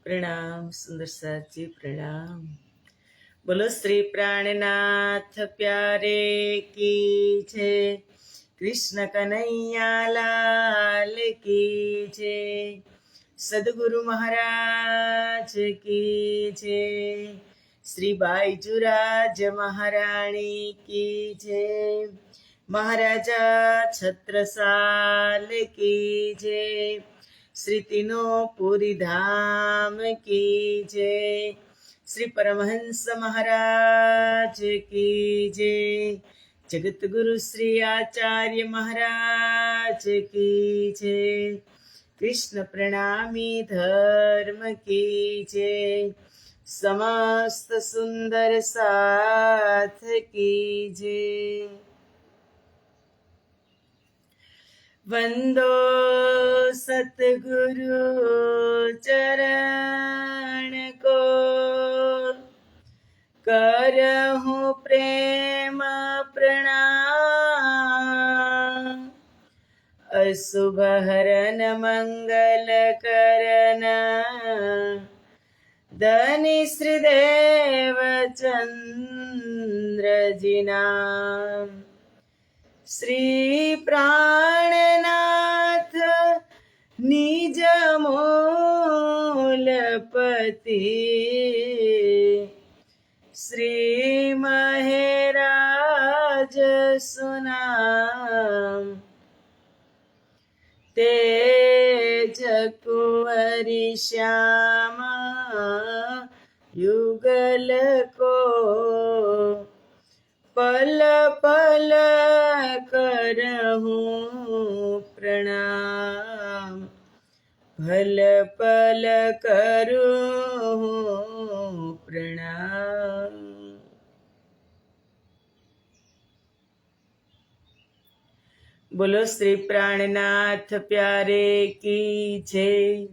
प्रणाम सुंदर साथ जी प्रणाम। बोलो श्री प्राणनाथ प्यारे की जय। कृष्ण कन्हैया लाल की जय। सदगुरु महाराज की जय। श्री बाईजुराज महाराणी की जय। महाराजा छत्रसाल की जय। श्री तीनों पूरी धाम की जय। श्री परमहंस महाराज की जय। जगत गुरु श्री आचार्य महाराज की जय। कृष्ण प्रणामी धर्म की जय। समस्त सुंदर साथ की जय। वंदो सतगुरु चरण को, करहूँ प्रेम प्रणाम। अशुभ हरन मंगल करन, धनी श्रीदेव चंद्र जी नाम। श्री प्राणनाथ निज मूलपति, श्री महराज सुनाम। तेज कुंवरी श्यामा युगल को, पल पल करहूँ प्रणाम। भल पल करूँ प्रणाम। बोलो श्री प्राणनाथ प्यारे की जय।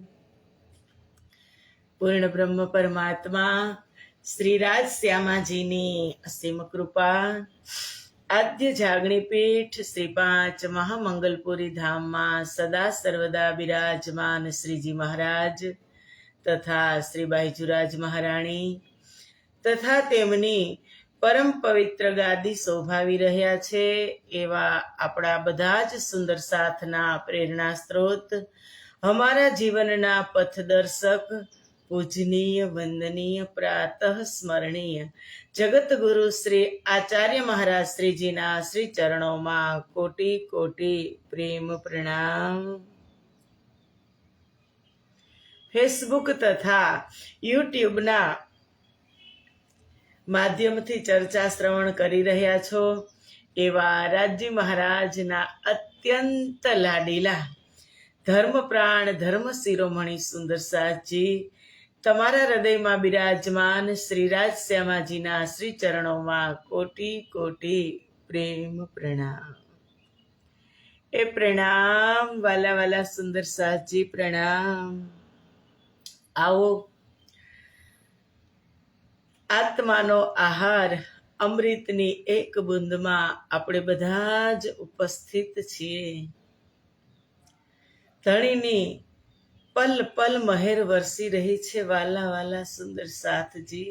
पूर्ण ब्रह्म परमात्मा श्री राज श्यामाजीनी असीम कृपा, आद्य जागणी पीठ श्री 5 महामंगलपुरी धाम में सदा सर्वदा विराजमान श्रीजी महाराज तथा श्री बाईजुराज महाराणी तथा तेमनी परम पवित्र गादी शोभावी रह्या छे एवा आपणा बधा ज सुंदर साथना प्रेरणा स्त्रोत, हमारा जीवनना पथदर्शक, पूजनीय वंदनीय प्रातः स्मरणीय जगत गुरु श्री आचार्य महाराज श्रीजी ना श्री चरणों में कोटि कोटि प्रेम प्रणाम। फेसबुक तथा यूट्यूब ना माध्यम थी चर्चा श्रवण करी रह्या छो एवा राजी महाराज ना अत्यंत लाडीला धर्म प्राण धर्म शिरोमणि सुंदर साथ जी तमारा हृदय में विराजमान श्रीराज श्यामाजीना श्री चरणों में कोटि कोटि प्रेम प्रणाम। ए प्रणाम वाला वाला सुंदर साथ जी प्रणाम। आओ आत्मानो आहार अमृतनी एक बूंद में આપણે બધા જ ઉપસ્થિત છીએ। ધણીની पल पल महेर वरसी रही छे वाला वाला सुंदर साथ जी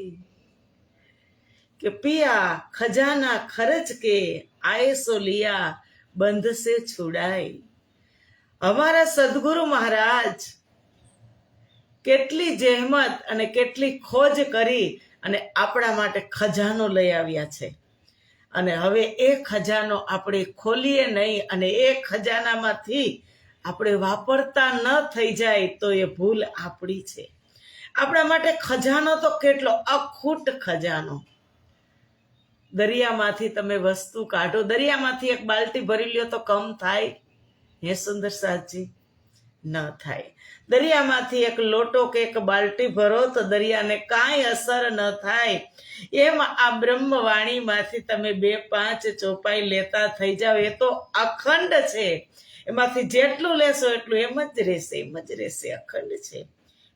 के पिया खजाना खर्च के आए सो लिया बंध से छुड़ाई। हमारा सदगुरु महाराज કેટલી જહેમત અને કેટલી ખોજ કરી અને આપણા માટે ખજાનો લઈ આવ્યા છે અને હવે એ ખજાનો આપણે ખોલીએ નહીં અને એ ખજાનામાંથી આપણે વાપરતા ન થઈ જાય તો એ ભૂલ આપણી છે। આપણા માટે ખજાનો તો કેટલો અખૂટ ખજાનો। દરિયામાંથી તમે વસ્તુ કાઢો, દરિયામાંથી એક બાલટી ભરી લ્યો તો કમ થાય? હે સુંદર સાથજી, ન થાય। દરિયામાંથી એક લોટો કે એક બાલટી ભરો તો દરિયાને કાંઈ અસર ન થાય। એમ આ બ્રહ્મવાણીમાંથી તમે 2-5 ચોપાઈ લેતા થઈ જાઓ, એ તો અખંડ છે। એમાંથી જેટલું લેશો એટલું એમ જ રહેશે, અખંડ છે।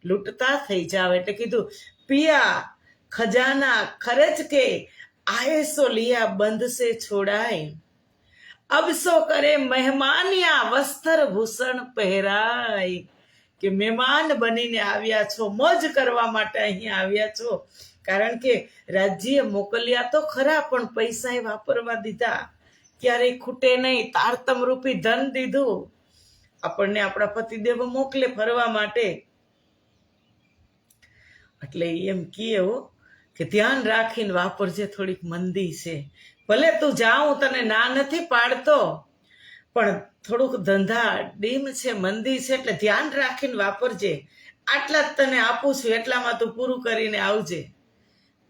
લૂંટતા થઈ જાઓ એટલે કીધું પિયા ખજાના ખર્ચ કે आए सो लिया बंद से छोड़ाए। अब सो करे मेहमानिया वस्त्र भूषण पहराय। કે મહેમાન બનીને આવ્યા છો, મોજ કરવા માટે અહીંયા આવ્યા છો. કારણ કે રાજ્યે મોકલ્યા તો ખરા, પણ પૈસા એ વાપરવા દીધા, ક્યારેય ખૂટે નહીં. તારતમ રૂપી ધન દીધું. આપણને આપણા પતિદેવ મોકલે ફરવા માટે, એટલે એમ કહે કે ધ્યાન રાખીને વાપરજે, થોડીક મંદી છે. ભલે તું જાઉં તને ના નથી પાડતો, પણ થોડુંક ધંધા ડીમ છે, મંદી છે, એટલે ધ્યાન રાખીને વાપરજે. આટલા જ તને આપું છું, એટલામાં તું પૂરું કરીને આવજે.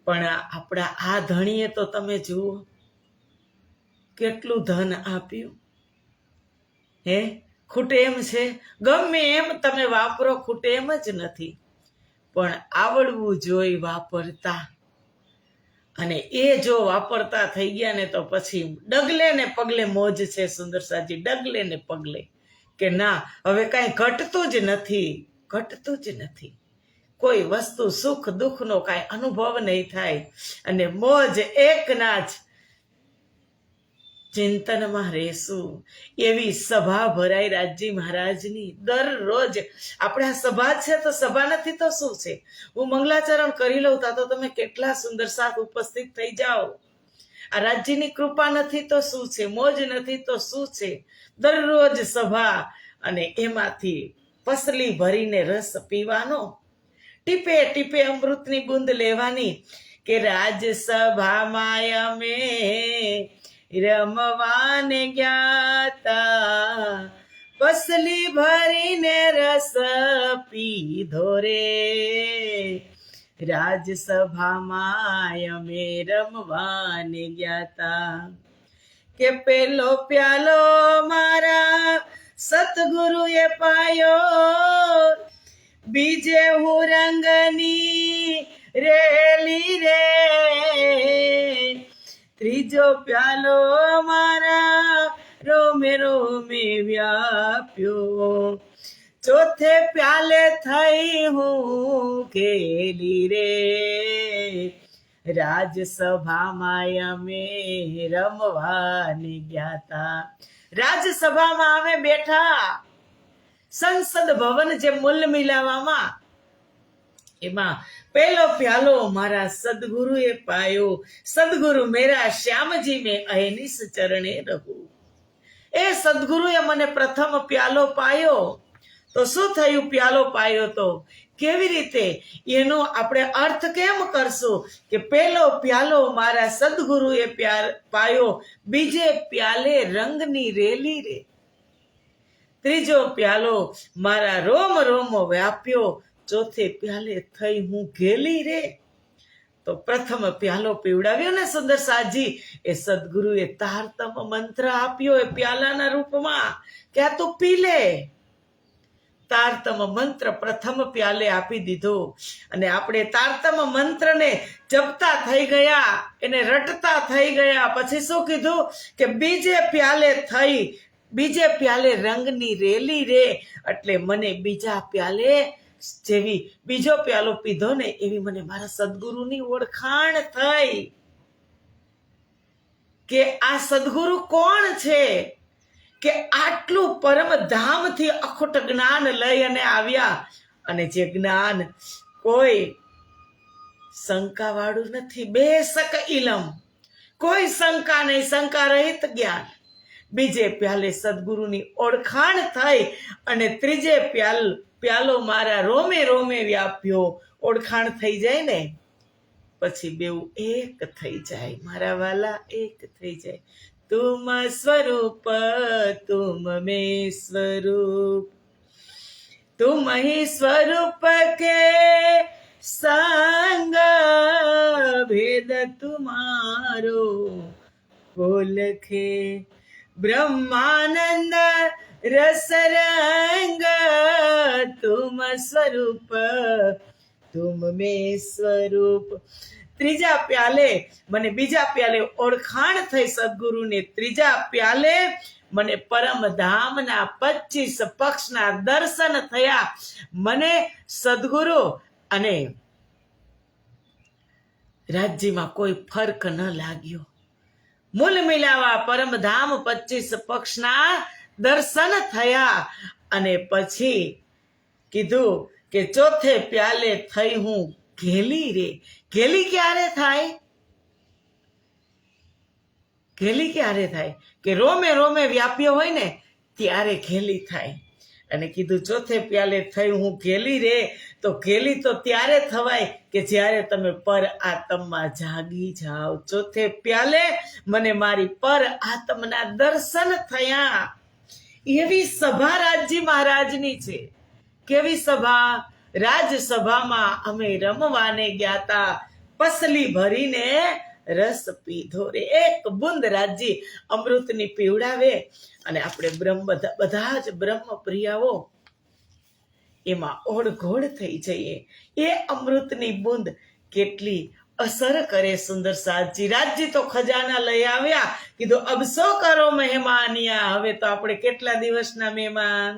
પણ આપણા આ ધણીએ તો તમે જુઓ કેટલું ધન આપ્યું. હે, ખૂટે એમ છે? ગમે એમ તમે વાપરો, ખૂટે એમ જ નથી. પણ આવડવું જોઈ વાપરતા, અને એ જો વાપરતા થઈ ગયા ને તો પછી ડગલે ને પગલે મોજ છે. સુંદરસાજી, ડગલે ને પગલે કે ના, હવે કાંઈ ઘટતું જ નથી, ઘટતું જ નથી. કોઈ વસ્તુ સુખ દુઃખનો કાંઈ અનુભવ નહીં થાય, અને મોજ એકના જ ચિંતનમાં રહેશું. એવી સભા ભરાય રાજજી મહારાજની. દરરોજ આપણે આ સભા છે તો સભા નથી તો શું છે? હું મંગલાચરણ કરી લઉં તો તમે કેટલા સુંદર સાથ ઉપસ્થિત થઈ જાઓ. આ રાજ્યની કૃપા નથી તો શું છે? મોજ નથી તો શું છે? દરરોજ સભા, અને એમાંથી પસલી ભરીને રસ પીવાનો, ટીપે ટીપે અમૃતની બૂંદ લેવાની. કે રાજસભામાં અમે રમવાને ગ્યાતા, પસલી ભરીને રસ પીધો રે. રાજસભામાં અમે રમવાને ગ્યાતા. કે પેલો પ્યાલો મારા સતગુરુએ પાયો, બીજે હું રંગની રેલી રે. ત્રીજો પ્યાલો મારા રોમે રોમે વ્યાપ્યો, ચોથે પ્યાલે થઈ હું કેલી રે. રાજસભામાં અમે રમવાને ગ્યાતા. રાજસભામાં અમે બેઠા, સંસદ ભવન જે મૂલ મિલાવામાં, એમાં પહેલો પ્યાલો મારા સદગુરુએ પાયો. સદગુરુ મેરા શ્યામજી મેં અહનિસ ચરણે રહું. એ સદગુરુએ મને પ્રથમ પ્યાલો પાયો. તો શું થયું? પ્યાલો પાયો તો કેવી રીતે? એનો આપણે અર્થ કેમ કરશું? કે પહેલો પ્યાલો મારા સદગુરુએ પાયો, બીજે પ્યાલે રંગની રેલી રે. ત્રીજો પ્યાલો મારા રોમ રોમ વ્યાપ્યો, ચોથે પ્યાલે થઈ હું ઘેલી રે. તો પ્રથમ પ્યાલો પીવડાવ્યો ને સુંદર સાજી, એ સદગુરુએ તારતમ મંત્ર આપ્યો એ પ્યાલાના રૂપમાં, કે આ તું પી લે. તારતમ મંત્ર પ્રથમ પ્યાલે આપી દીધો, અને આપણે તારતમ મંત્રને જપતા થઈ ગયા, એને રટતા થઈ ગયા. પછી શું કીધું? કે બીજે પ્યાલે રંગની રેલી રે. એટલે મને બીજા પ્યાલે જેવી બીજો પ્યાલો પીધો ને એવી મને મારા સદગુરુની ઓળખાણ થઈ, કે આ સદગુરુ કોણ છે, કે આટલું પરમ ધામથી અખૂટ જ્ઞાન લઈ અને આવ્યા. અને જે જ્ઞાન કોઈ શંકા વાળું નથી, બેશક ઇલમ, કોઈ શંકા નહીં, શંકા રહિત જ્ઞાન. બીજે પ્યાલે સદગુરુની ઓળખાણ થઈ, અને ત્રીજે પ્યાલો મારા રોમે રોમે વ્યાપ્યો. ઓળખાણ થઈ જાય ને પછી બેઉ એક થઈ જાય, મારા વાલા એક થઈ જાય. તુમ સ્વરૂપ તુમ મેં સ્વરૂપ, તુમ ही स्वरूप के संग भेद तुम्हारो पोलखे. ब्रह्मानंद रस रंग तुम स्वरूप तुम में स्वरूप. ત્રીજા પ્યાલે મને બીજા પ્યાલે ઓળખાણ થઈ સદગુરુને. ત્રીજા પ્યાલે મને પરમ ધામના 25 પક્ષના દર્શન થયા. મને સદગુરુ અને રાજ્યમાં કોઈ ફરક ન લાગ્યો. મૂલ મિલાવા પરમધામ 25 પક્ષના દર્શન થયા. અને પછી કીધું કે ચોથે પ્યાલે થઈ હું ઘેલી રે. ઘેલી ક્યારે થાય? ઘેલી ક્યારે થાય? કે રોમે રોમે વ્યાપ્ય હોય ને ત્યારે ઘેલી થાય. અને કીધું ચોથે પ્યાલે થઈ હું ઘેલી રે. તો ઘેલી તો ત્યારે થવાય કે જ્યારે તમે પર આત્મમાં જાગી જાઓ. ચોથે પ્યાલે મને મારી પર આત્મના દર્શન થયા. એવી સભા રાજજી મહારાજની છે. કેવી સભા? રાજસભામાં અમે રમવાને ગયા તા, પસલી ભરીને રસ પીધો રે. એક બુંદ રાજજી અમૃતની પીવડાવે અને આપણે બધા જ બ્રહ્મ પ્રિયાઓ એમાં ઓળઘોળ થઈ જઈએ. એ અમૃતની બુંદ કેટલી અસર કરે. સુંદર સાતજી રાજજી તો ખજાના લઈ આવ્યા. કીધું અબ સો કરો મહેમાનિયા. હવે તો આપણે કેટલા દિવસના મહેમાન?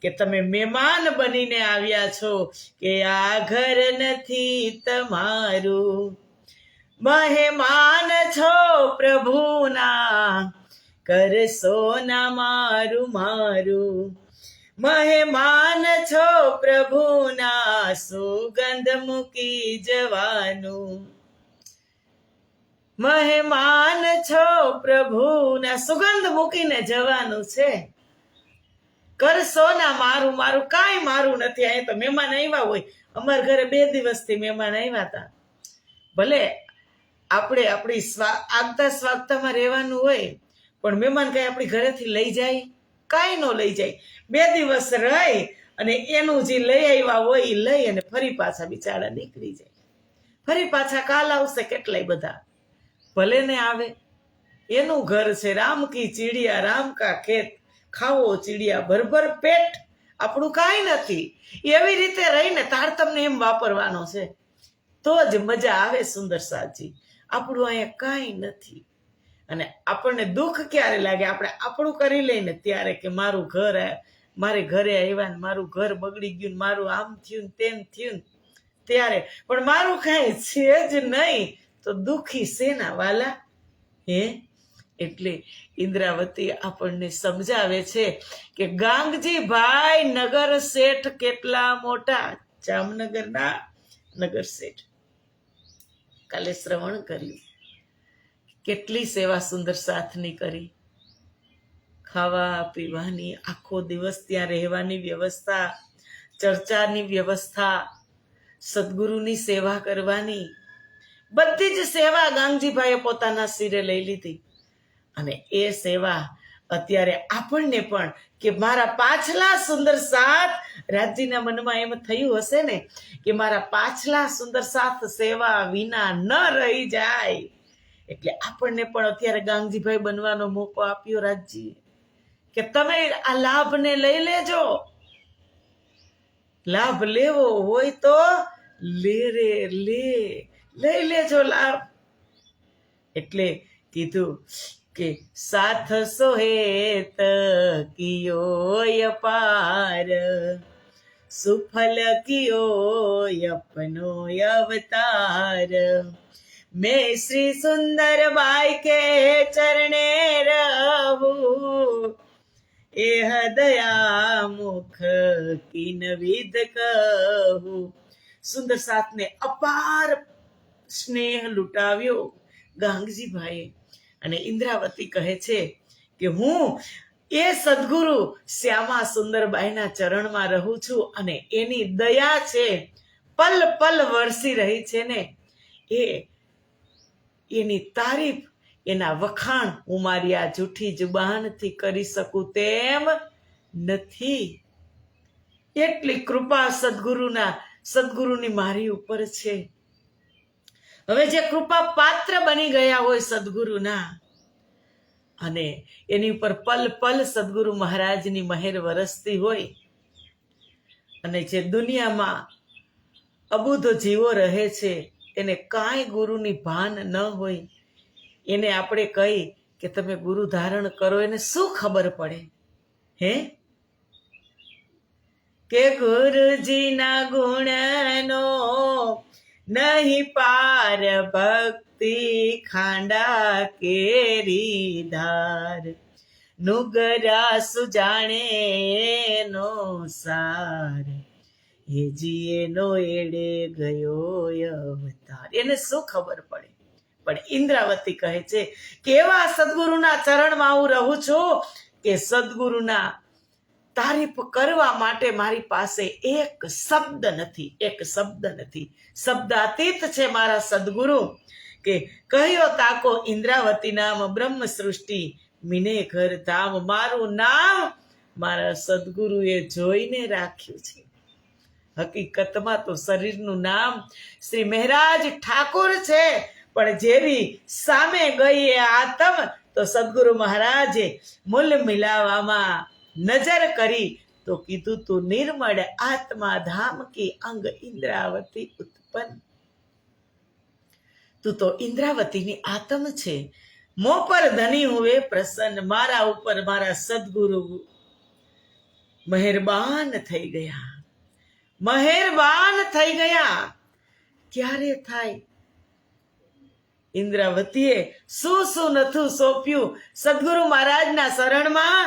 કે તમે મહેમાન બનીને આવ્યા છો કે આ ઘર નથી તમારું. મહેમાન છો પ્રભુના, કરશો ના મારું મારું. મહેમાન છો પ્રભુના, સુગંધ મૂકી જવાનું. મહેમાન છો પ્રભુના, સુગંધ મૂકીને જવાનું છે. કરશો ના મારું મારું. કાંઈ મારું નથી. અહીં તો મહેમાન આવ્યા હોય. અમારા ઘરે 2 દિવસથી મહેમાન આવ્યા હતા. ભલે આપણે આપણી આગતા સ્વાગતામાં રહેવાનું હોય, પણ મહેમાન કઈ આપણી ઘરેથી લઈ જાય? કાંઈ ન લઈ જાય. 2 દિવસ રહી અને એનું જે લઈ આવ્યા હોય એ લઈ અને ફરી પાછા બિચારા નીકળી જાય. ફરી પાછા કાલ આવશે. કેટલાય બધા ભલે ને આવે. એનું ઘર છે. રામ કી ચીડિયા રામ કા ખેત, ખાવો ચીડિયા ભરભર પેટ. આપણું કાંઈ નથી. એવી રીતે રહીને તારતમને એમ વાપરવાનો છે તો જ મજા આવે. સુંદર સાજી આપણું અહીંયા કાંઈ નથી. અને આપણને દુઃખ ક્યારે લાગે? આપણે આપણું કરી લઈને ત્યારે કે મારું ઘર, મારે ઘરે આવ્યા ને મારું ઘર બગડી ગયું, મારું આમ થયું તેમ થયું ત્યારે. પણ મારું કાંઈ છે જ નહીં તો દુઃખી શેના વાલા? હે એટલે ઇન્દ્રાવતી આપણને સમજાવે છે કે ગાંગજી ભાઈ નગર શેઠ કેટલા મોટા. જામનગરના નગર શેઠ. કાલે શ્રવણ કર્યું. કેટલી સેવા સુંદર સાથની કરી. ખાવા પીવાની, આખો દિવસ ત્યાં રહેવાની વ્યવસ્થા, ચર્ચાની વ્યવસ્થા, સદગુરુની સેવા કરવાની, બધી જ સેવા ગાંગજીભાઈએ પોતાના શિરે લઈ લીધી. અને એ સેવા અત્યારે આપણને પણ કે મારા પાછલા સુંદર સાથ, રાજજીના મનમાં એમ થયું હશે ને કે મારા પાછલા સુંદર સાથ સેવા વિના ન રહી જાય. એટલે આપણને પણ અત્યારે ગાંગજીભાઈ બનવાનો મોકો આપ્યો રાજજી કે તમે આ લાભને લઈ લેજો. લાભ લેવો હોય તો લઈ લેજો લાભ. એટલે કીધું કે સાથ સોહેત કિયો અપાર, સુફલ કિયો અપનો અવતાર. मैं श्री सुंदर बाई के चरणे रहूं, एह दया मुख किन विध कहूं. સુંદર સાથને અપાર સ્નેહ લૂંટાવ્યો ગાંગજીભાઈએ. અને ઇન્દ્રાવતી કહે છે કે હું એ સદગુરુ શ્યામા સુંદરબાઈના ચરણમાં રહું છું અને એની દયા છે પલ પલ વરસી રહી છે ને, એની તારીફ, એના વખાણ હું મારી આ જૂઠી જુબાનથી કરી શકું તેમ નથી. એટલી કૃપા સદગુરુની મારી ઉપર છે. હવે જે કૃપા પાત્ર બની ગયા હોય સદગુરુના, અને એની ઉપર પલ પલ સદગુરુ મહારાજની મહેર વરસતી હોય, અને જે દુનિયામાં અબુધ જીવો રહે છે એને કાંઈ ગુરુની ભાન ન હોય, એને આપણે કહી કે તમે ગુરુ ધારણ કરો, એને શું ખબર પડે? હે કે ગુરુજીના ગુણનો નહીં પાર, ભક્તિ ખાંડા કેરી ધાર. નુગરા સુજાણે નો સાર, હેજી એનો એડે ગયો અવતાર. એને શું ખબર પડે? પણ ઇન્દ્રાવતી કહે છે કે એવા સદગુરુના ચરણમાં હું રહું છું કે સદગુરુના તારીફ કરવા માટે મારી પાસે એક શબ્દ નથી, એક શબ્દ નથી. શબ્દાતીત છે મારા સદગુરુ. કે કહ્યો તાકો ઇન્દ્રાવતી નામ બ્રહ્મ સૃષ્ટિ મિને ઘર ધામ. મારું નામ મારા સદગુરુએ જોઈને રાખ્યું છે. હકીકતમાં તો શરીરનું નામ શ્રી મહારાજ ઠાકોર છે, પણ જેવી સામે ગઈ એ આતમ તો સદગુરુ મહારાજે મૂલ મિલાવામાં નજર કરી તો કીધું તું નિર્મળ આત્મા ધામ કી અંગ ઇન્દ્રાવતી ઉત્પન્ન. તું તો ઇન્દ્રાવતીની આત્મ છે. મો પર ધની હુએ પ્રસન્ન. મારા ઉપર મારા સદગુરુ મહેરબાન થઈ ગયા, મહેરબાન થઈ ગયા. ક્યારે થાય? ઇન્દ્રાવતીએ શું શું નથું સોંપ્યું સદગુરુ મહારાજના શરણમાં.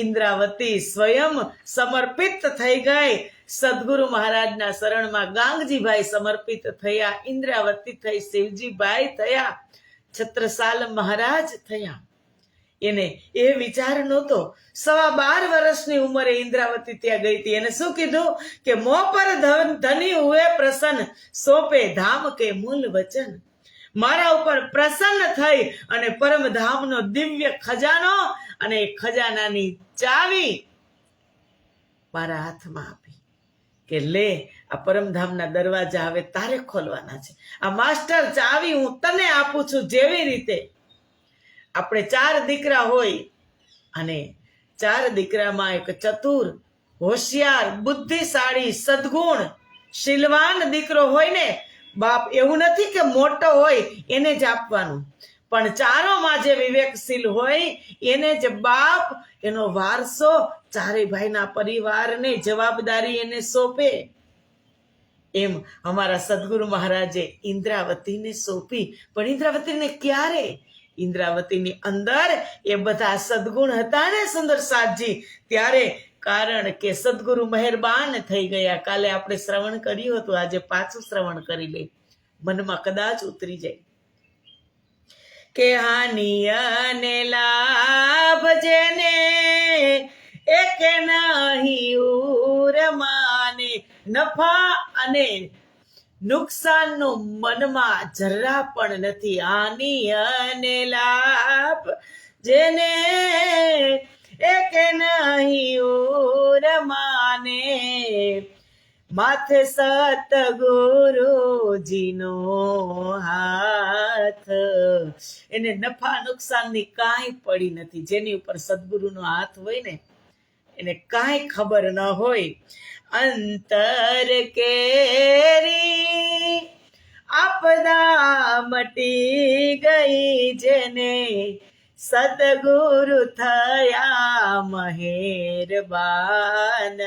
ઇન્દ્રાવતી સ્વયં સમર્પિત થઈ ગઈ. સદગુરુ મહારાજના શરણમાં ગાંગજીભાઈ સમર્પિત થયા, ઇન્દ્રાવતી થઈ, શિવજીભાઈ થયા, છત્રસાલ મહારાજ થયા. એને એ વિચાર નહોતો. 12.5 વર્ષની ઉંમરે ઇન્દ્રાવતી ત્યાં ગઈ હતી. એને શું કીધું કે મો પર ધની હુએ પ્રસન્ન, સોંપે ધામ કે મૂલ વચન. મારા ઉપર પ્રસન્ન થઈ અને પરમધામનો દિવ્ય ખજાનો અને ખજાનાની ચાવી મારા હાથમાં આપી કે લે, આ પરમધામના દરવાજા હવે તારે ખોલવાના છે. આ માસ્ટર ચાવી હું તને આપું છું. જેવી રીતે આપણે 4 દીકરા હોય અને 4 દીકરામાં એક ચતુર, હોશિયાર, બુદ્ધિશાળી, સદગુણ, શીલવાન દીકરો હોય ને, બાપ એવું નથી કે મોટો હોય એને જ આપવાનું, પણ ચારોમાં જે વિવેકશીલ હોય એને જ બાપ એનો વારસો ચારે ભાઈના પરિવારને જવાબદારી એને સોંપે. એમ અમારા સદગુરુ મહારાજે ઇન્દ્રાવતીને સોંપી. પણ ઇન્દ્રાવતીને ક્યારે? ઇન્દ્રાવતીની અંદર એ બધા સદગુણ હતા ને સુંદર સાધજી, ત્યારે. કારણ કે સદગુરુ મહેરબાન થઈ ગયા. કાલે આપણે શ્રવણ કર્યું હતું, આજે પાછું શ્રવણ કરી લે, મનમાં કદાચ ઉતરી જાય કે હાનિ અને લાભ જેને એક નહીં ઉરમાને. નફા અને નુકસાનનું મનમાં જરા પણ નથી. હાનિ અને લાભ જેને એક નહીં ઉરમાને, માથે સતગુરુજીનો હાથ. એને નફા નુકસાનની કાંઈ પડી નથી. જેની ઉપર સદગુરુનો હાથ હોય ને એને કાંઈ ખબર ન હોય. અંતર કેરી આપદા મટી ગઈ જેને, સદગુરુ થયા મહેરબાન.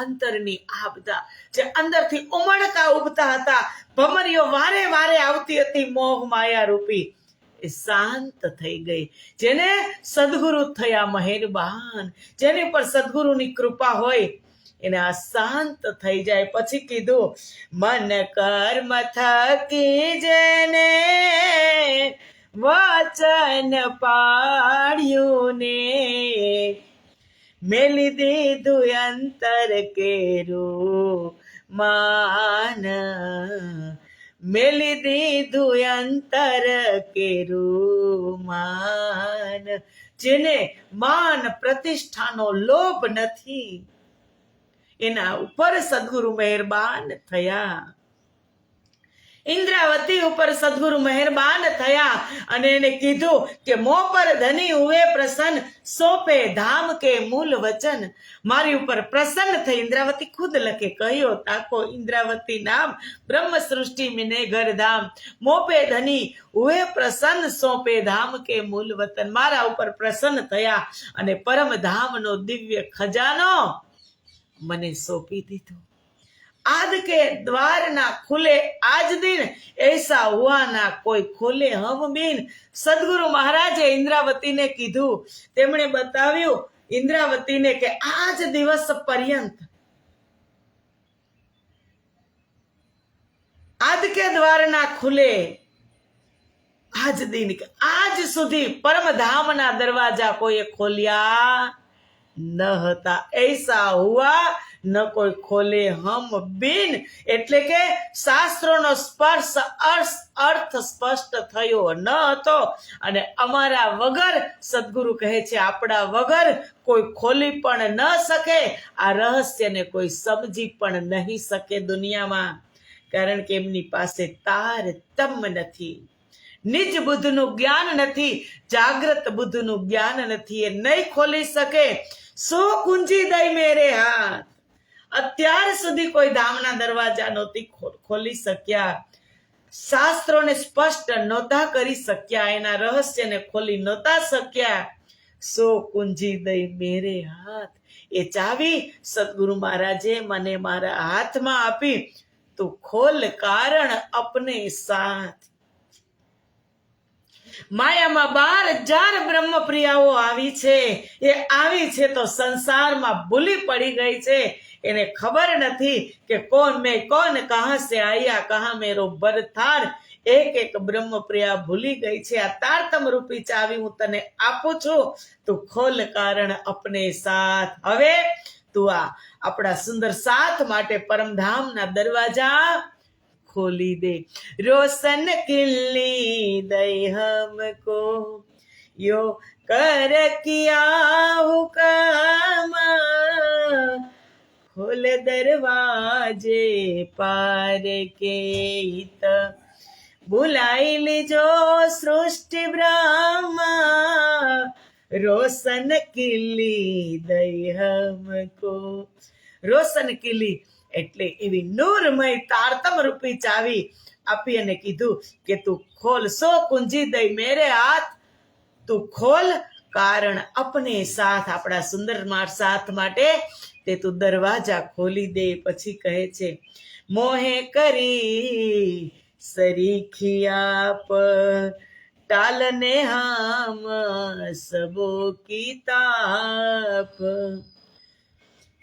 અંતરની આપદા, જે અંદરથી ઉમળકા ઉભતા હતા, ભમરીઓ વારે વારે આવતી હતી મોહ માયા રૂપી, એ શાંત થઈ ગઈ. જેને સદગુરુ થયા મહેરબાન, જેની પર સદગુરુની કૃપા હોય એને આ શાંત થઈ જાય. પછી કીધું મન કર્મ થકી જેને વચન પાડ્યું ને, મેલી દીધું અંતર કેરું માન. મેલી દીધું અંતર કેરું માન. જેને માન પ્રતિષ્ઠાનો લોભ નથી એના ઉપર સદગુરુ મહેરબાન થયા. ઇન્દ્રાવતી ઉપર સદગુરુ મહેરબાન થયા અને એને કીધું કે મો પર ધની હુએ પ્રસન્ન, સોંપે ધામ કે મૂલ વચન. મારી ઉપર પ્રસન્ન થઈ. ઇન્દ્રાવતી ખુદ લખે, કહ્યો તાકો ઇન્દ્રાવતી નામ બ્રહ્મ સૃષ્ટિ મિને ઘર ધામ, મોપે ધની હુએ પ્રસન્ન, સોંપે ધામ કે મૂલ વતન. મારા ઉપર પ્રસન્ન થયા અને પરમ ધામનો દિવ્ય ખજાનો મને સોંપી દીધો. आज के द्वार ना खुले आज दिन ऐसा हुआ ना कोई खोले हम बिन. સદગુરુ મહારાજે ઇન્દ્રાવતીને કીધું, તેમણે બતાવ્યું ઇન્દ્રાવતીને કે આજ દિવસ પર્યંત આજ કે દ્વાર ના ખુલે આજ દિન આજ સુધી પરમધામના દરવાજા કોઈએ ખોલ્યા ન હતા. ऐसा हुआ ન કોઈ ખોલે હમ બિન, એટલે કે શાસ્ત્રોનો સ્પર્શ અર્થ સ્પષ્ટ થયો ન હતો અને અમારા વગર, સદગુરુ કહે છે આપણા વગર કોઈ ખોલી પણ ન શકે. આ રહસ્યને કોઈ સમજી પણ નહીં શકે દુનિયામાં, કારણ કે એમની પાસે તારતમ્ય નથી, નિજ બુદ્ધનું જ્ઞાન નથી, જાગ્રત બુદ્ધનું જ્ઞાન નથી, એ નહીં ખોલી શકે. સો કુંજી દઈ મેરે હાથ, અત્યાર સુધી કોઈ ધામના દરવાજા નહોતી ખોલી શક્યા, શાસ્ત્રોને સ્પષ્ટ નહોતા કરી શક્યા, એના રહસ્યને ખોલી નહોતા શક્યા. સો કુંજી દઈ મેરે હાથ, એ ચાવી સદગુરુ મહારાજે મને મારા હાથમાં આપી. તું ખોલ કારણ અપને સાથ. માયામાં 12,000 બ્રહ્મપ્રિયાઓ આવી છે, એ આવી છે તો સંસારમાં ભૂલી પડી ગઈ છે. એને ખબર નથી કે કોણ મેં કોણ, કહા સે આયા કહા મેરો ભરથાર. એક એક બ્રહ્મપ્રિયા ભૂલી ગઈ છે. આ તારતમ રૂપી ચાવી હું તને આપું છું, તું ખોલ કારણ અપને સાથ. હવે તું આ આપણા સુંદર સાથ માટે પરમધામના દરવાજા खोली दे. रोशन किल्ली दई हमको यो कर किया हुक्म, खोल दरवाजे पार के हित, बुलाई लीजो सृष्टि ब्रह्मा, रोशन किल्ली दई हमको. રોશન કિલ્લી એટલે એવી નૂરમય તારતમ રૂપી ચાવી આપી અને કીધું કે તું ખોલ. સો કુંજી દઈ મેરે હાથ, તું ખોલ કારણ અપને સાથ, આપણા સુંદર સાથ માટે તે તું દરવાજા ખોલી દે. પછી કહે છે મોહે કરી સરીખિયા પર ટાલને હામ સબો કી તાપ,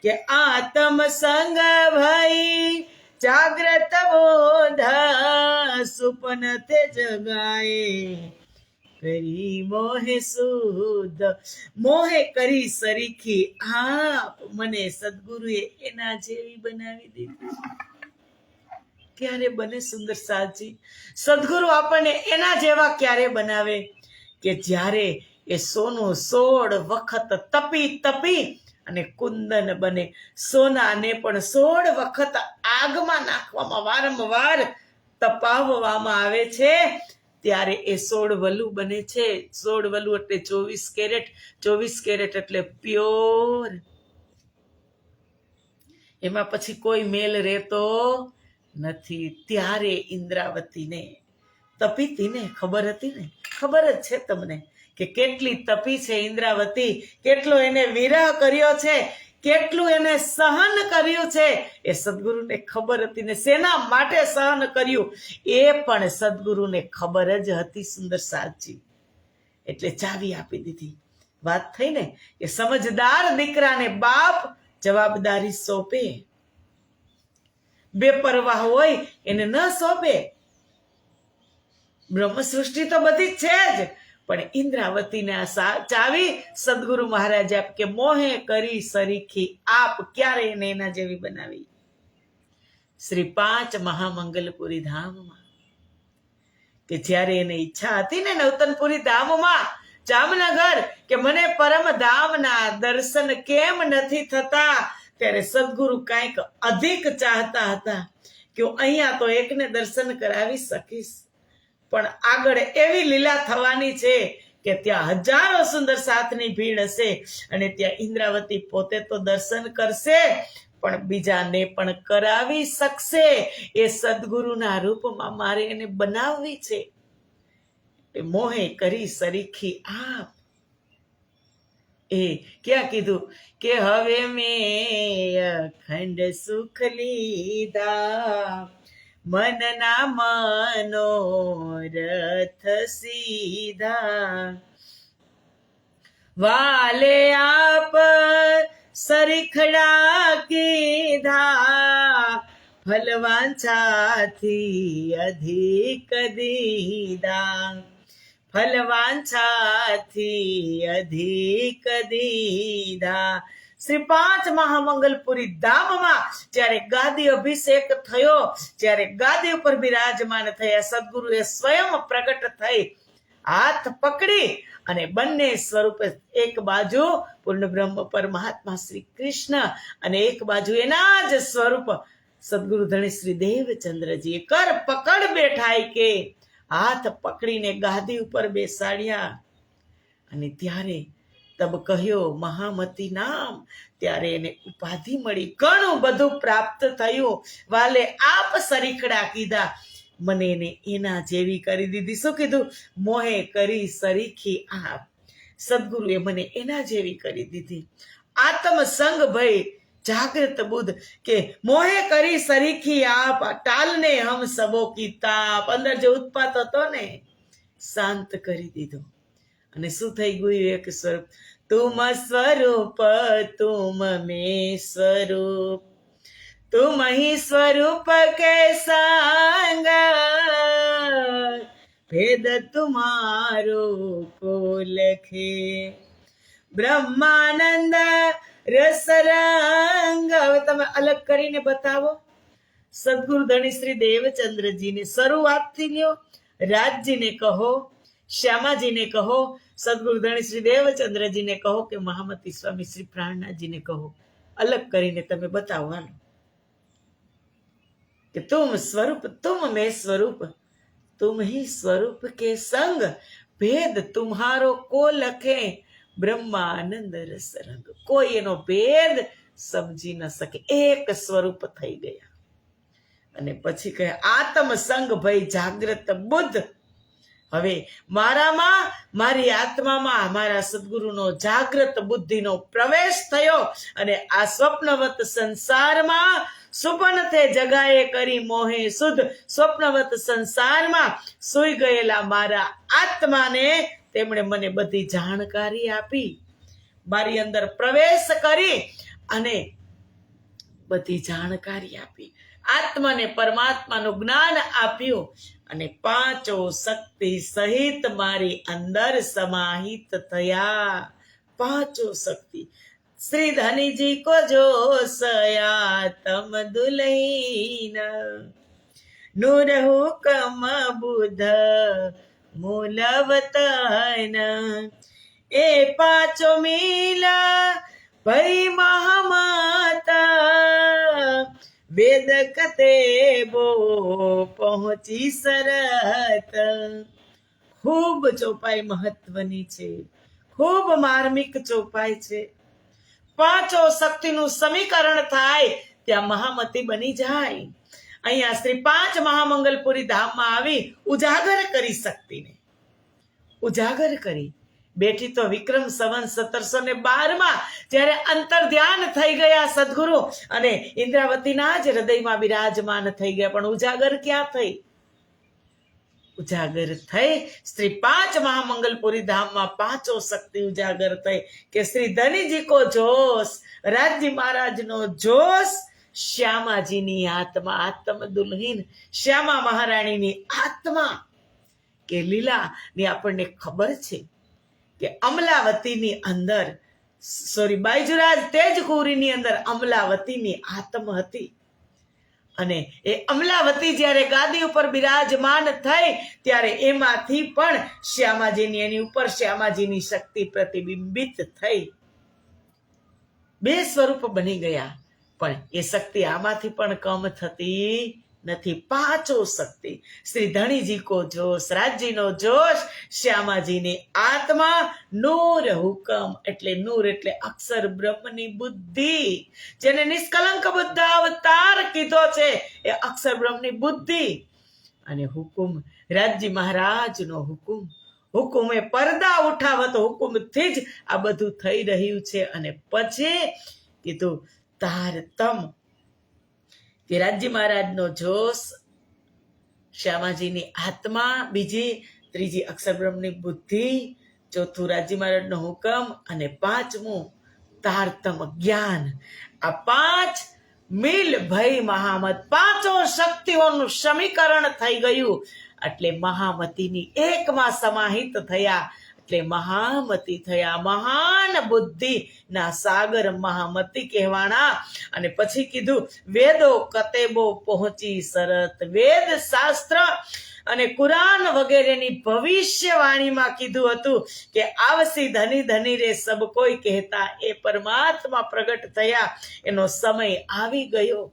કે આત્મ સંગ ભઈ જાગ્રત બોધ સુપન તે જગાએ, કરી મોહે શુદ્ધ. મોહે કરી સરીખી આપ, મને સદગુરુએ એના જેવી બનાવી દીધી. ક્યારે બને સુંદર સાજી? સદગુરુ આપણને એના જેવા ક્યારે બનાવે કે જ્યારે એ સોનું 16 વખત તપી તપી અને કુંદન બને. સોનાને પણ 16 વખત આગમાં નાખવામાં, વારંવાર તપાવવામાં આવે છે, ત્યારે એ 16 વલુ બને છે. 16 વલુ એટલે 24 કેરેટ. 24 કેરેટ એટલે પ્યોર. એમાં પછી કોઈ મેલ રહેતો નથી. ત્યારે ઇન્દ્રાવતીને તપી હતી ને, ખબર હતી ને, ખબર જ છે તમને કે કેટલી તપી છે ઇન્દ્રાવતી, કેટલો એને વિરહ કર્યો છે, કેટલું એને સહન કર્યું છે, એ સદગુરુને ખબર હતી ને. શેના માટે સહન કર્યું એ પણ સદગુરુને ખબર જ હતી. સુંદર સાચી એટલે ચાવી આપી દીધી. વાત થઈ ને કે સમજદાર દીકરાને બાપ જવાબદારી સોંપે, બેપરવાહ હોય એને ન સોંપે. બ્રહ્મ સૃષ્ટિ તો બધી જ છે જ, પણ ઇન્દ્રાવતીને આ ચાવી સદગુરુ મહારાજ આપ કે મોહે કરી સરીખી આપ, ક્યારે એને એના જેવી બનાવી. શ્રી 5 મહામંગલપુરી ધામમાં કે જ્યારે એને ઈચ્છા હતી ને નવતનપુરી ધામમાં, જામનગર, કે મને પરમ ધામના દર્શન કેમ નથી થતા, ત્યારે સદગુરુ કંઈક અધિક ચાહતા હતા કે હું અહીંયા તો એકને દર્શન કરાવી શકીશ, પણ આગળ એવી લીલા થવાની છે કે ત્યાં હજારો સુંદર સાથની ભીડ હશે અને ત્યાં ઇન્દ્રાવતી પોતે તો દર્શન કરશે પણ બીજાને પણ કરાવી શકશે. એ સદગુરુના રૂપમાં મારે એને બનાવવી છે. મોહે કરી સરીખી આપ, એ ક્યાં કીધું કે હવે મેં અખંડ સુખ લીધા, મનના મનોરથ સીધા, વાલે આપ સરીખડા કીધા, ફલવાંછાથી અધિક દીધા, ફલવાંછાથી અધિક દીધા. શ્રી પાંચ મહામંગલપુરી ધામમાં જ્યારે ગાદી અભિષેક થયો, જ્યારે ગાદી ઉપર બિરાજમાન થયા સદગુરુએ સ્વયં પ્રગટ થઈ હાથ પકડી અને બંને સ્વરૂપે એક બાજુ પૂર્ણ બ્રહ્મ પરમાત્મા શ્રી કૃષ્ણ અને એક બાજુ એના જ સ્વરૂપ સદગુરુ ધણી શ્રી દેવચંદ્રજી કર પકડ બેઠાય કે હાથ પકડીને ગાદી ઉપર બેસાડ્યા. અને ત્યારે તબ કહ્યો મહામતી નામ, ત્યારે એને ઉપાધિ મળી, ઘણું બધું પ્રાપ્ત થયું. વાલે આપ સરીખડા કીધા, મને એને એના જેવી કરી દીધી. શું કીધું? મોહે કરી સરીખી આપ. સદગુરુએ મને એના જેવી કરી દીધી. આત્મ સંગ ભય જાગૃત બુદ્ધ કે મોહે કરી સરીખી આપ, ટાલને હમ સબો કી તાપ. અંદર જે ઉત્પાત હતો ને શાંત કરી દીધો. અને શું થઈ ગયું? એક સ્વરૂપ. તુમ સ્વરૂપ તુમ મેં સ્વરૂપ, તુમ હી સ્વરૂપ કે સંગ, ભેદ તુમારો કો લખે, બ્રહ્માનંદ રસ રંગ. હવે તમે અલગ કરીને બતાવો. સદગુરુ ધણી શ્રી દેવચંદ્રજીને શરૂઆતથી લ્યો, રાજજીને કહો, શ્યામાજીને કહો, સદગુરુ ધણી શ્રી દેવચંદ્રજીને કહો કે મહામતી સ્વામી શ્રી પ્રાણનાથજીને કહો. અલગ કરીને તમે બતાવો. હાલો કે તુમ સ્વરૂપ તુમ મેં સ્વરૂપ, તુમ હી સ્વરૂપ કે સંગ, ભેદ તુમ્હારો કો લખે, બ્રહ્માનંદ રસ રંગ. કોઈ એનો ભેદ સમજી ન શકે. એક સ્વરૂપ થઈ ગયા. અને પછી કહે આત્મ સંગ ભય જાગ્રત બુદ્ધ. હવે મારામાં, મારી આત્મામાં મારા સદગુરુનો જાગ્રત બુદ્ધિનો પ્રવેશ થયો અને આ સ્વપ્નવત સંસારમાં સુપનથે જગાએ કરી મોહે શુદ્ધ. સ્વપ્નવત સંસારમાં સૂઈ ગયેલા મારા આત્માને તેમણે મને બધી જાણકારી આપી, મારી અંદર પ્રવેશ કરી અને બધી જાણકારી આપી, આત્માને પરમાત્માનું જ્ઞાન આપ્યું અને પાંચો શક્તિ સહિત મારી અંદર સમાહિત થયા. પાંચો શક્તિ. શ્રી ધનીજી કો જો સયા તમ દુલહીન, નૂર હુકમ બુધ મૂલવતન, એ પાંચો મિલા ભઈ મહામાતા, વેદ કતે બો પહોંચી સરત. ખૂબ ચોપાઈ મહત્વની છે, ખૂબ માર્મિક ચોપાઈ છે. પાંચો શક્તિનું સમીકરણ થાય ત્યાં મહામતી બની જાય. અહીંયા શ્રી પાંચ મહામંગલપુરી ધામમાં આવી ઉજાગર કરી શક્તિને, ઉજાગર કરી બેઠી. તો વિક્રમ સંવત 1712 જ્યારે અંતર ધ્યાન થઈ ગયા સદગુરુ અને ઇન્દ્રાવતીના જ હૃદયમાં બિરાજમાન થઈ ગયા. પણ ઉજાગર ક્યાં થઈ? ઉજાગર થઈ શ્રી પાંચ મહામંગલપુરી ધામમાં પાંચો શક્તિ ઉજાગર થઈ કે શ્રી ધનીજી કો જોશ, રાજજી મહારાજનો જોશ, શ્યામાજીની આત્મા, આત્મ દુલ્હીન શ્યામા મહારાણીની આત્મા કે લીલા ની આપણને ખબર છે કે અમલાવતીની અંદર, સોરી બાઈજરાજ તેજકુરીની અંદર અમલાવતીની આત્મ હતી. અને એ અમલાવતી જ્યારે ગાદી ઉપર બિરાજમાન થઈ ત્યારે એમાંથી પણ શ્યામાજીની, એની ઉપર શ્યામાજીની શક્તિ પ્રતિબિંબિત થઈ. બે સ્વરૂપ બની ગયા. પણ એ શક્તિ આમાંથી પણ કમ થતી નથી. પાંચો શક્તિ. શ્રી ધણીજી કો જોશ, રાજજીનો જોશ, શ્યામાજીની આત્મા, નૂર હુકમ એટલે નૂર એટલે અક્ષર બ્રહ્મની બુદ્ધિ, જેને નિષ્કલંક બુદ્ધ અવતાર કીધો છે એ અક્ષર બ્રહ્મની બુદ્ધિ. અને હુકુમ રાજજી મહારાજનો હુકુમ. હુકુમે પડદા ઉઠાવતો હુકુમથી જ આ બધું થઈ રહ્યું છે. અને પછી કીધું તારતમ કે રાજી મહારાજનો જોશ, શ્યામાજીની આત્મા, ત્રીજી અક્ષર બ્રહ્મની બુદ્ધિ, ચોથું રાજી મહારાજનો હુકમ અને પાંચમું તારતમ જ્ઞાન. આ 5 મિલ ભય મહામત, 5 શક્તિઓનું સમીકરણ થઈ ગયું. એટલે મહામતીની એકમાં સમાહિત થયા, એટલે મહામતી થયા. મહાન બુદ્ધિના સાગર મહામતી કહેવાના. અને પછી કીધું વેદો કતેબો પહોંચી શરત. વેદ શાસ્ત્ર અને કુરાન વગેરેની ભવિષ્યવાણીમાં કીધું હતું કે આવસી ધની ધની રે સબ કોઈ કહેતા. એ પરમાત્મા પ્રગટ થયા, એનો સમય આવી ગયો.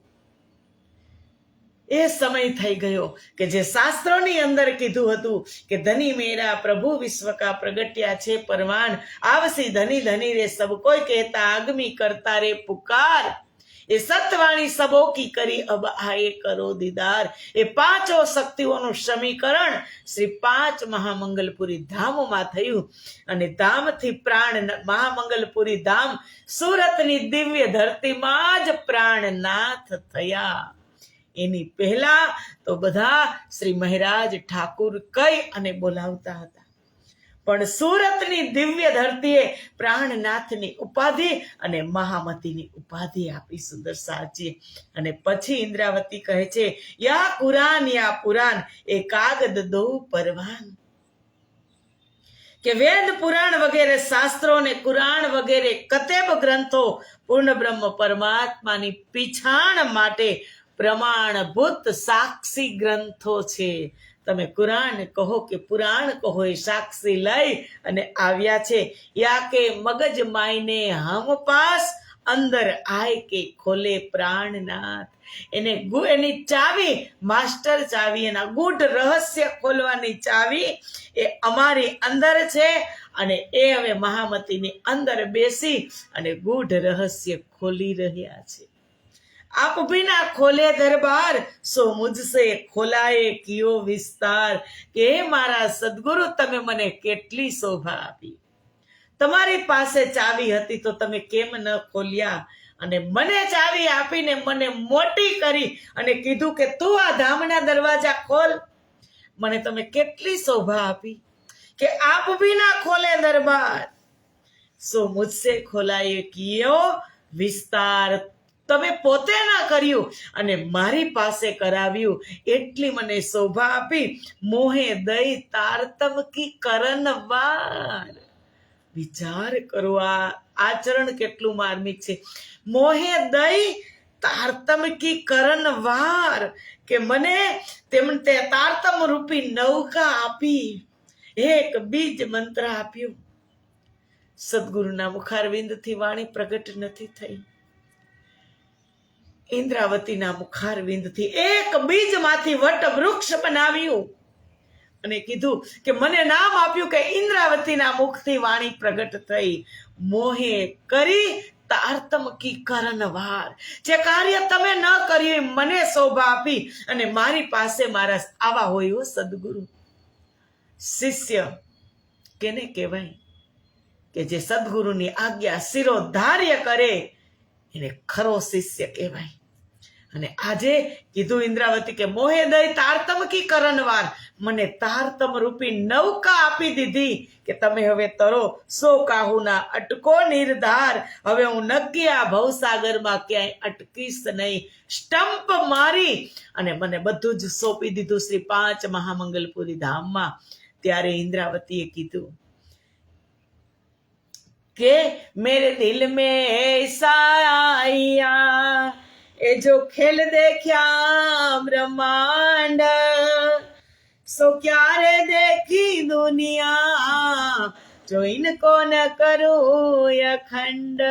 એ સમય થઈ ગયો કે જે શાસ્ત્રોની અંદર કીધું હતું કે ધની મેરા પ્રભુ વિશ્વ કા પ્રગટ્યા છે પરમાન. આવસી ધની ધની રે સબ કોઈ કહેતા, આગમી કરતા રે પુકાર. એ સતવાણી સબો કી કરી અબ આયે કરો દીદાર. એ 5 શક્તિઓનું સમીકરણ શ્રી 5 મહામંગલપુરી ધામમાં થયું. અને ધામથી પ્રાણ, મહામંગલપુરી ધામ સુરતની દિવ્ય ધરતીમાં જ પ્રાણનાથ થયા. એની પહેલા તો બધા શ્રી મહારાજ ઠાકુર કઈ અને બોલાવતા હતા, પણ સુરતની દિવ્ય ધરતીએ પ્રાણનાથની ઉપાધિ અને મહામતીની ઉપાધિ આપી સુદર્શાજી. અને પછી ઇન્દ્રાવતી કહે છે યા કુરાન યા પુરાણ એ કાગદ દો પરવાન. કે વેદ પુરાણ વગેરે શાસ્ત્રો ને કુરાન વગેરે કતેબ ગ્રંથો પૂર્ણ બ્રહ્મ પરમાત્માની પીછાણ માટે પ્રમાણભૂત સાક્ષી ગ્રંથો છે. તમે કુરાન કહો કે પુરાણ કહો, એ સાક્ષી લઈ અને આવ્યા છે. યા કે મગજ માઈને હમ પાસ અંદર આય કે ખોલે પ્રાણનાથ. એની ચાવી, માસ્ટર ચાવી, એના ગૂઢ રહસ્ય ખોલવાની ચાવી એ અમારી અંદર છે. અને એ હવે મહામતીની અંદર બેસી અને ગૂઢ રહસ્ય ખોલી રહ્યા છે. આપ बिना खोले दरबार सो मुझसे खोलाए कियो विस्तार. કે મારા સદગુરુ તમે મને કેટલી શોભા આપી. તમારી પાસે ચાવી હતી તો તમે કેમ ન ખોલ્યા? અને મને ચાવી આપીને મને મોટી કરી અને કીધું કે તું આ ધામના દરવાજા ખોલ. મને તમે કેટલી શોભા આપી કે આપ बिना खोले दरबार सो मुझसे खोलाए कियो विस्तार. તમે પોતે ના કર્યું અને મારી પાસે કરાવ્યું. એટલી મને શોભા આપી. મોહે દઈ તારતમ કી કરનવાર. વિચાર કરો, આ આચરણ કેટલું માર્મિક છે. મોહે દઈ તારતમ કી કરનવાર. કે મને તે તારતમ રૂપી નૌકા આપી, એક બીજ મંત્ર આપ્યું. સદગુરુના મુખારવિંદથી વાણી પ્રગટ નથી થઈ. ઇન્દ્રાવતીના મુખારવિંદથી એક બીજમાંથી વટ વૃક્ષ બનાવ્યું અને કીધું કે મને નામ આપ્યું કે ઇન્દ્રાવતીના મુખથી વાણી પ્રગટ થઈ. મોહે કરી તારતમ કી કરનવાર. જે કાર્ય તમે ન કર્યું મને શોભા આપી અને મારી પાસે મારા આવા હોય સદગુરુ. શિષ્ય કેને કહેવાય? કે જે સદગુરુની આજ્ઞા શિરોધાર્ય કરે એને ખરો શિષ્ય કહેવાય. અને આજે કીધું ઇન્દ્રાવતી કે મોહે દઈ તારતમ કી કરનવાર. મને તારતમ રૂપી નૌકા આપી દીધી કે તમે હવે તરો. સો કાહુના અટકો નિર્ધાર. હવે હું નક્કી આ ભવસાગરમાં ક્યાંય અટકીશ નહીં. સ્ટમ્પ મારી અને મને બધું જ સોંપી દીધું શ્રી 5 મહામંગલપુરી ધામમાં. ત્યારે ઇન્દ્રાવતીએ કીધું કે મેરે દિલ મેં ऐसा आया એ જો ખેલ દેખ્યા બ્રહ્માંડ સો ક્યારે દેખી દુનિયા જો ઇનકો ન કરું અખંડ.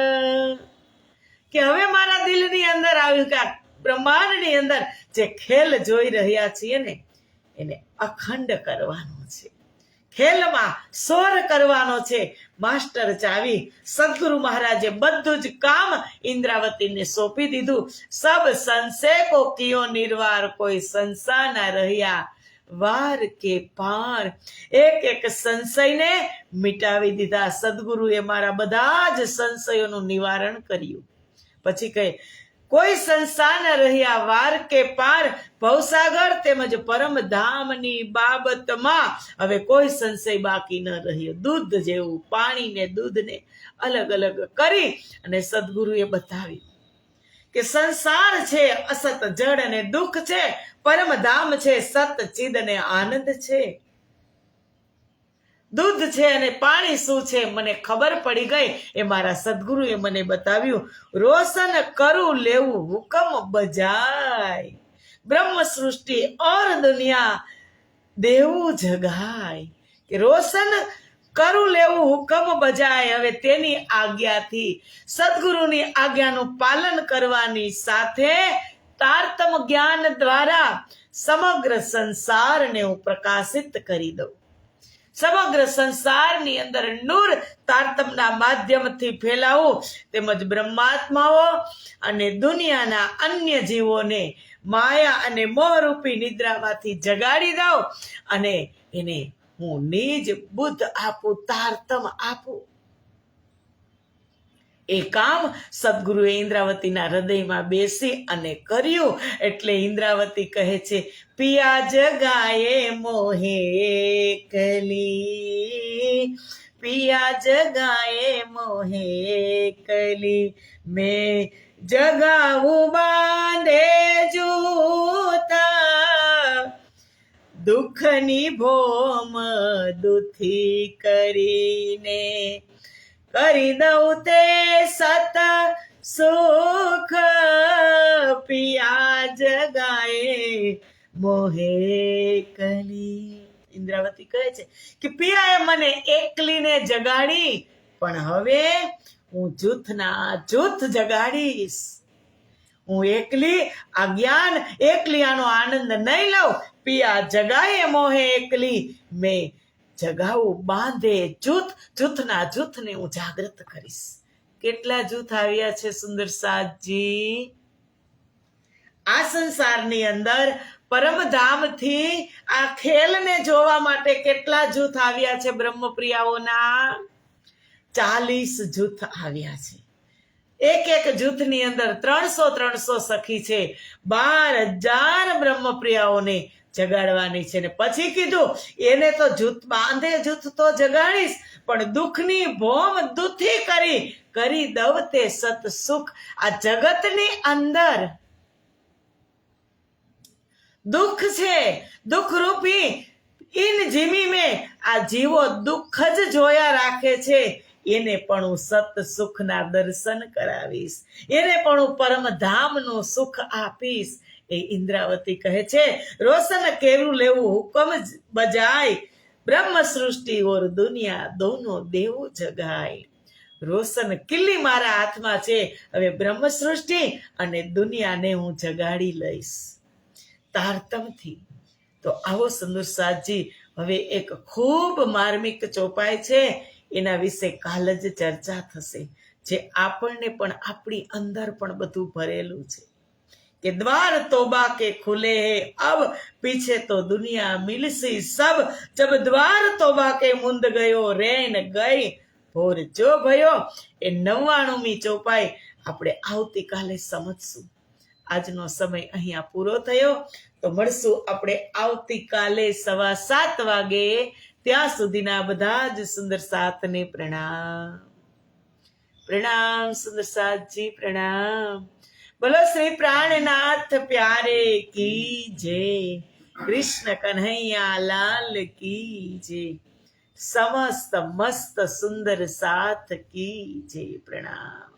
કે હવે મારા દિલની અંદર આવ્યું કે આ બ્રહ્માંડની અંદર જે ખેલ જોઈ રહ્યા છીએ ને એને અખંડ કરવાનો છે. ખેલમાં સોર કરવાનો છે. માસ્ટર ચાવી સદગુરુ મહારાજે બધું જ કામ ઇન્દ્રાવતીને સોંપી દીધું. સબ સંશય કો કિયો નિર્વાર કોઈ સંશા ના રહ્યા. વાર કે પાર એક એક સંશયને મિટાવી દીધા. સદગુરુએ મારા બધા જ સંશયોનું નિવારણ કર્યું. પછી કહે, કોઈ સંશય ન રહ્યા વાર કે પાર, ભવસાગર તેમજ પરમધામની બાબતમાં હવે કોઈ સંશય બાકી ન રહ્યો. દૂધ જેવું પાણીને દૂધને અલગ અલગ કરી અને સદગુરુએ બતાવ્યું કે સંસાર છે અસત, જડ અને દુઃખ છે, પરમધામ છે સત, ચિદ અને આનંદ છે. દૂધ છે અને પાણી શું છે મને ખબર પડી ગઈ. એ મારા સદગુરુએ મને બતાવ્યું. રોશન કરું લેવું હુકમ બજાય, બ્રહ્મ સૃષ્ટિ ઓર દુનિયા દેવું જગાય. કે રોશન કરું લેવું હુકમ બજાય. હવે તેની આજ્ઞાથી, સદગુરુની આજ્ઞાનું પાલન કરવાની સાથે તારતમ જ્ઞાન દ્વારા સમગ્ર સંસારને હું પ્રકાશિત કરી દઉં. સમગ્ર સંસારની અંદર નૂર તારતમના માધ્યમથી ફેલાવું, તેમજ બ્રહ્માત્માઓ અને દુનિયાના અન્ય જીવોને માયા અને મોહરૂપી નિદ્રામાંથી જગાડી દઉં અને એને હું નિજ બુદ્ધ આપું, તારતમ આપું. એ કામ સદગુરુએ ઇન્દ્રાવતીના હૃદયમાં બેસી અને કર્યું. એટલે ઇન્દ્રાવતી કહે છે, પિયા જગાએ મોહે કલી, પિયા જગાએ મોહે કલી, મેં જગાવું બાંધે જૂતા, દુઃખની ભોમ દુથી કરીને કરી દઉં તે સત સુખ, પિયા જગાએ મોહે કલી. ઇન્દ્રાવતી કહે છે કે પિયાએ મને એકલીને જગાડી, પણ હવે હું જૂથના જૂથ જગાડીશ. હું એકલી આ જ્ઞાન, એકલી આનો આનંદ નહીં લઉં. પિયા જગાએ મોહે એકલી, મેં જગાવું બાંધે જૂથ, જૂથના જૂથને હું જાગૃત કરીશ. કેટલા જૂથ આવ્યા છે સુંદર સાધજી? આ સંસારની અંદર પરમધામથી આ ખેલને જોવા માટે કેટલા જૂથ આવ્યા છે? બ્રહ્મપ્રિયાઓના 40 જૂથ આવ્યા છે. એક એક જૂથની અંદર 300 સખી છે. 12,000 બ્રહ્મપ્રિયાઓને જગાડવાની છે. ને પછી કીધું એને તો જૂથ બાંધે જૂથ તો જગાડીશ, પણ દુઃખની ભોમ દુથી કરી દવ તે સત સુખ. આ જગતની અંદર દુઃખ છે, દુઃખ રૂપી ઇન જીમી મેં આ જીવો દુઃખ જ જોયા રાખે છે. એને પણ હું સત સુખના દર્શન કરાવીશ, એને પણ હું પરમધામનું સુખ આપીશ. એ ઇન્દ્રાવતી કહે છે, રોશન કેરું લેવું હુકમ બજાય, બ્રહ્મ સૃષ્ટિ ઓર દુનિયા દોનો દેવું જગાય. રોશન કિલ્લી મારા હાથમાં છે. હવે બ્રહ્મ સૃષ્ટિ અને દુનિયાને હું જગાડી લઈશ તારતમથી. તો આવો સુંદર સાધજી, હવે એક ખૂબ માર્મિક ચોપાઈ છે, એના વિશે કાલ જ ચર્ચા થશે, જે આપણને પણ આપણી અંદર પણ બધું ભરેલું છે કે દ્વાર તોબા કે ખુલે હે અબ, પીછે તો દુનિયા મિલસી સબ, જબ દ્વાર તોબા કે મુંદ ગયો રેન ગઈ ભોર જો ભયો. એ 99મી ચોપાઈ આપણે આવતીકાલે સમજશું. આજનો સમય અહીંયા પૂરો થયો. તો મળશું આપણે આવતીકાલે 7:15 વાગે. ત્યાં સુધીના બધા જ સુંદર સાથને પ્રણામ. પ્રણામ સુંદર સાથજી, પ્રણામ. બોલો શ્રી પ્રાણનાથ પ્યારે કી જય, કૃષ્ણ કન્હૈયા લાલ કી જય, સમસ્ત મસ્ત સુંદર સાથ કી જય. પ્રણામ.